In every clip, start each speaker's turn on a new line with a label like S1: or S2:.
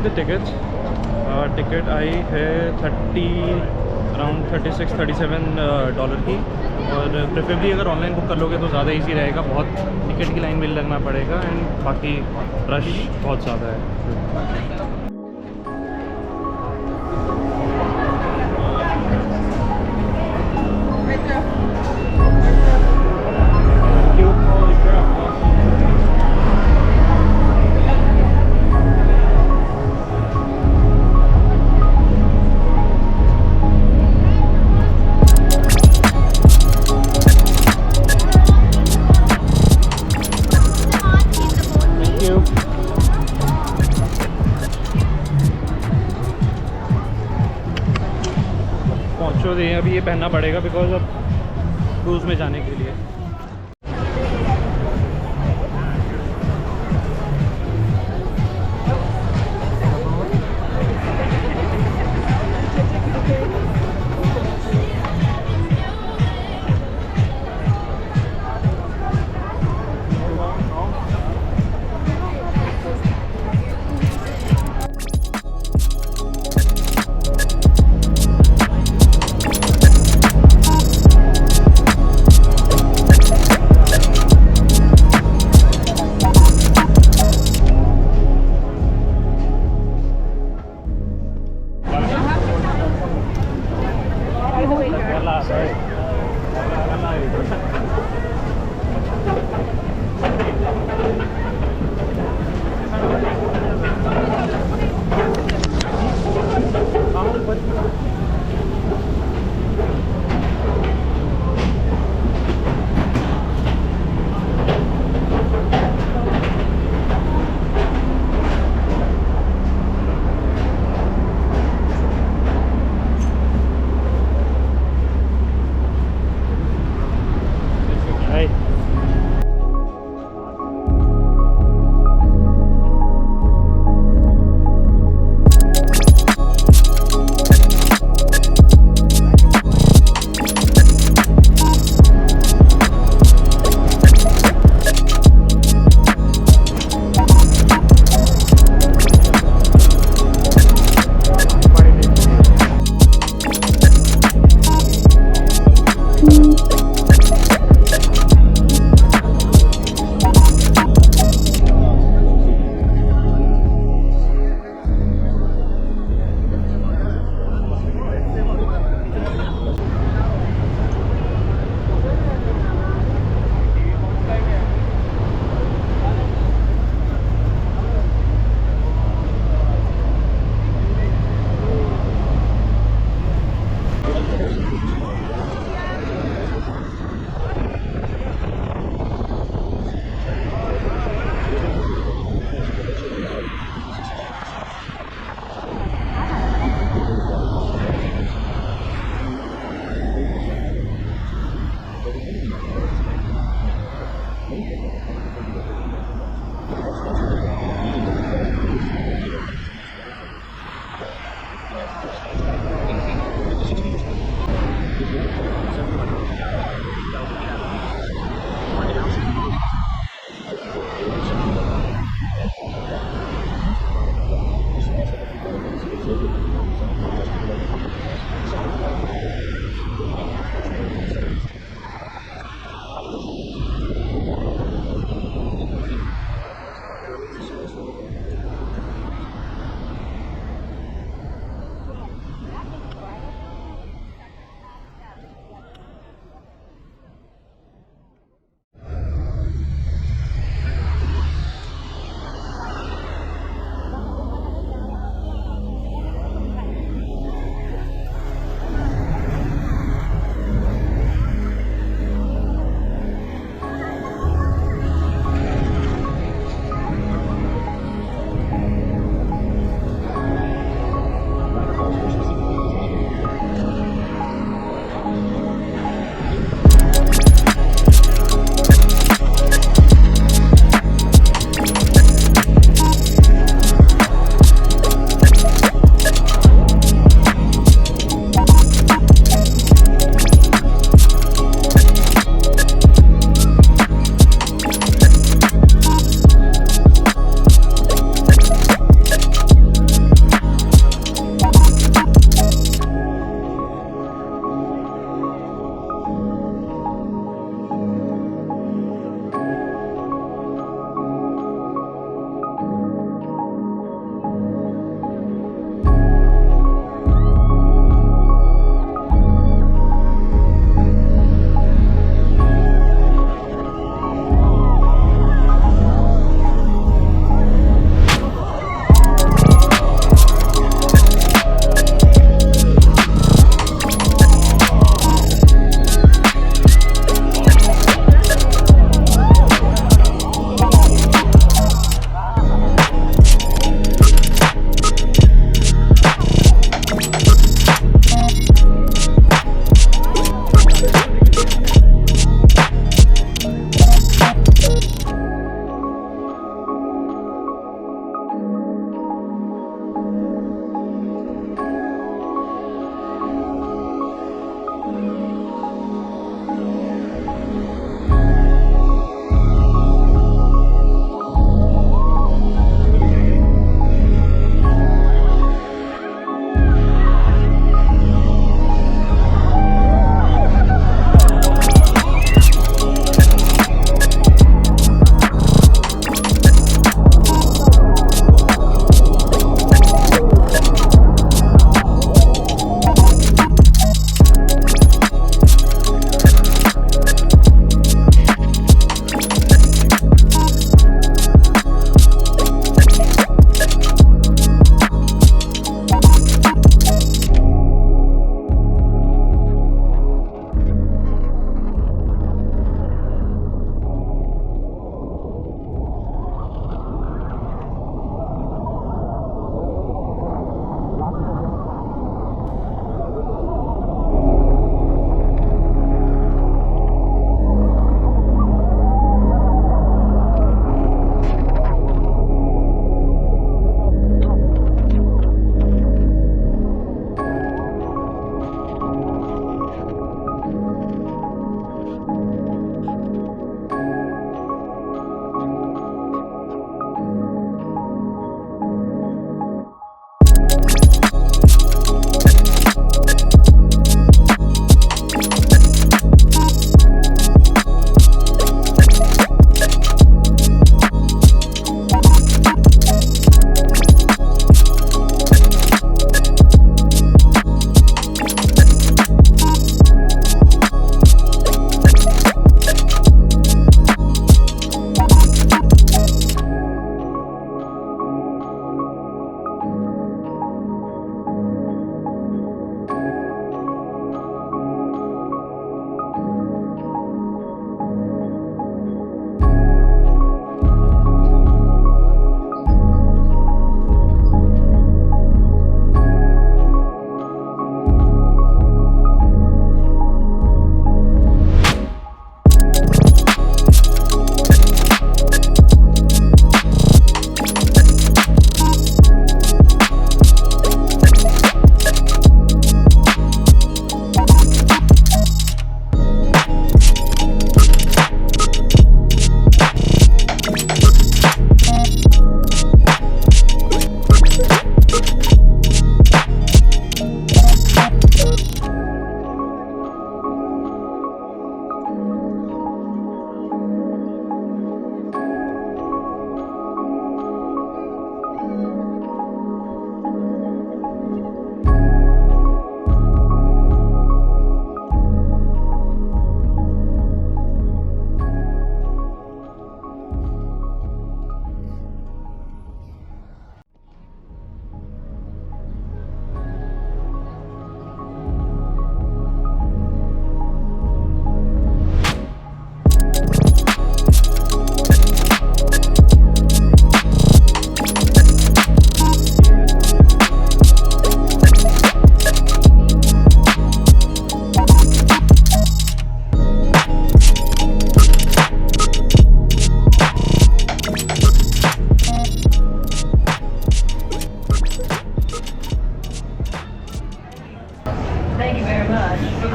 S1: The tickets. Ticket I है around $36-37 की। और प्रेफरेबली अगर ऑनलाइन बुक कर लोगे तो ज़्यादा इजी रहेगा, बहुत टिकट की लाइन में लगना पड़ेगा एंड बाकी रश बहुत ज़्यादा है। पहुँचो दे अभी ये पहनना पड़ेगा बिकॉज अब क्रूज़ में जाने के लिए।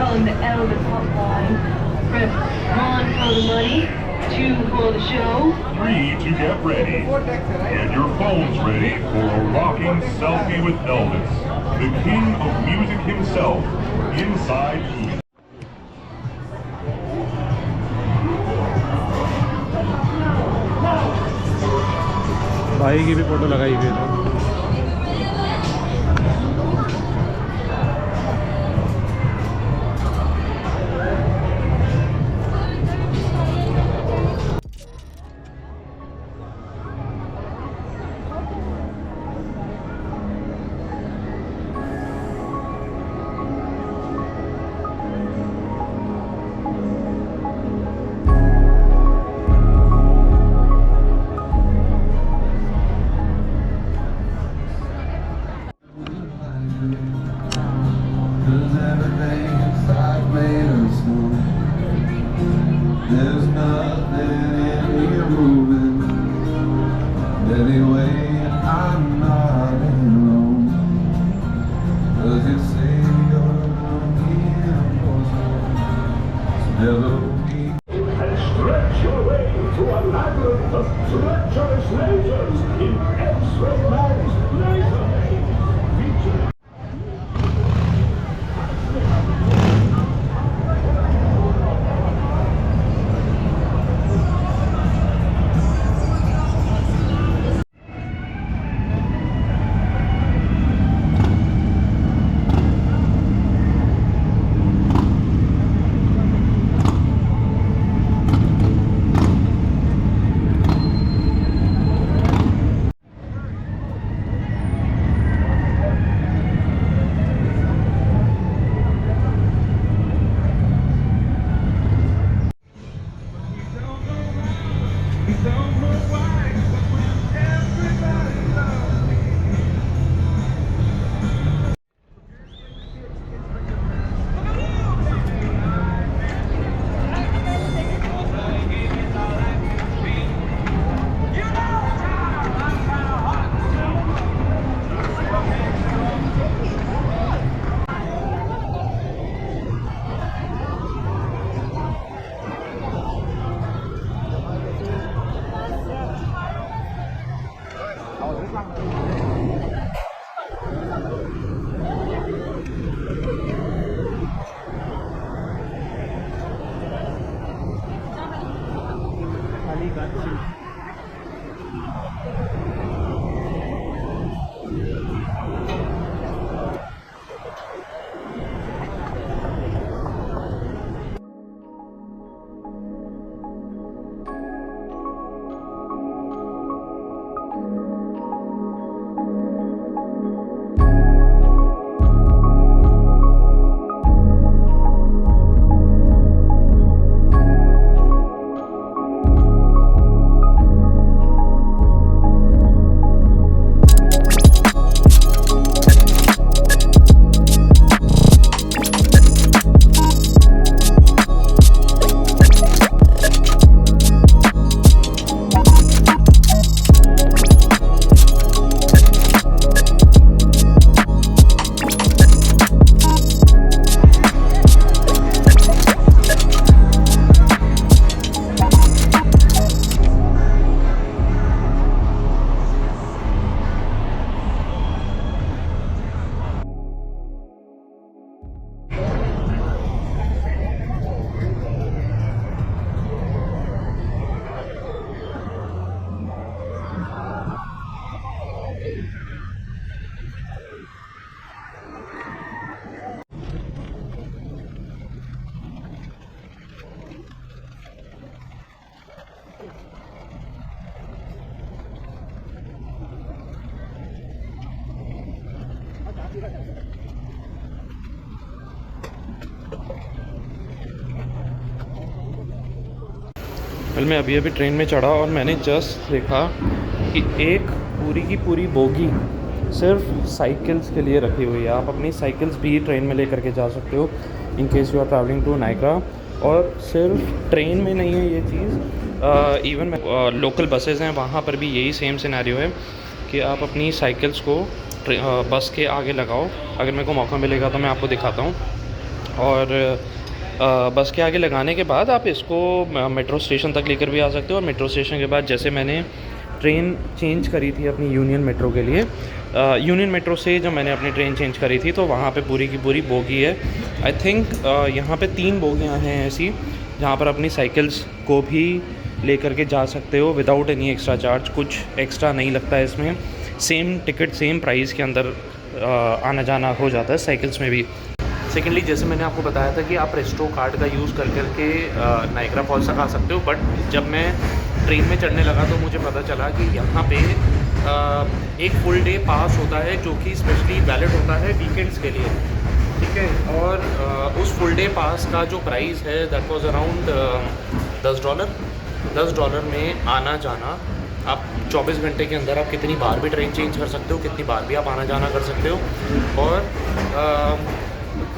S2: on the Elvis hotline. Press 1 for the money, 2 for the show.
S3: 3 to get ready. Get your phones ready for a rocking selfie with Elvis, the king of music himself, inside Eden.
S1: भाई की भी photo लगाई हुई है।
S4: There's nothing in here moving. Anyway, I'm not alone. Does it say you're here for some? Never be.
S3: And stretch your way to a labyrinth of treacherous lasers in X-Ray Man's Laser Maze. Featuring
S1: कल मैं अभी train में चढ़ा और मैंने just देखा कि एक पूरी की पूरी बोगी सिर्फ साइकिल्स के लिए रखी हुई है। आप अपनी साइकिल्स भी ट्रेन में लेकर के जा सकते हो in case you are travelling to Niagara. और सिर्फ ट्रेन में नहीं है ये चीज़, इवन लोकल बसेज़ हैं वहाँ पर भी यही सेम सिनेरियो है कि आप अपनी साइकिल्स को बस के आगे लगाओ। अगर मेरे को मौका मिलेगा तो मैं आपको दिखाता हूँ। और बस के आगे लगाने के बाद आप इसको मेट्रो स्टेशन तक लेकर भी आ सकते हो। और मेट्रो स्टेशन के बाद जैसे मैंने ट्रेन चेंज करी थी अपनी यूनियन मेट्रो के लिए, यूनियन मेट्रो से जब मैंने अपनी ट्रेन चेंज करी थी तो वहाँ पे पूरी की पूरी बोगी है। आई थिंक यहाँ पे 3 बोगियाँ हैं ऐसी जहाँ पर अपनी साइकिल्स को भी लेकर के जा सकते हो विदाउट एनी एक्स्ट्रा चार्ज। कुछ एक्स्ट्रा नहीं लगता है इसमें, सेम टिकट सेम प्राइस के अंदर आना जाना हो जाता है साइकिल्स में भी। सेकेंडली, जैसे मैंने आपको बताया था कि आप रेस्ट्रो कार्ड का यूज़ कर करके नाइग्रा फॉल्स तक आ सकते हो, बट जब मैं ट्रेन में चढ़ने लगा तो मुझे पता चला कि यहाँ पे एक फुल डे पास होता है जो कि स्पेशली वैलिड होता है वीकेंड्स के लिए, ठीक है। और उस फुल डे पास का जो प्राइस है दैट वाज अराउंड $10 में आना जाना। आप 24 घंटे के अंदर आप कितनी बार भी ट्रेन चेंज कर सकते हो, कितनी बार भी आप आना जाना कर सकते हो। और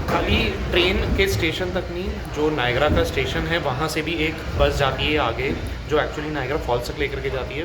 S1: खाली ट्रेन के स्टेशन तक नहीं, जो नायग्रा का स्टेशन है वहाँ से भी एक बस जाती है आगे जो एक्चुअली नायग्रा फॉल्स तक लेकर के जाती है।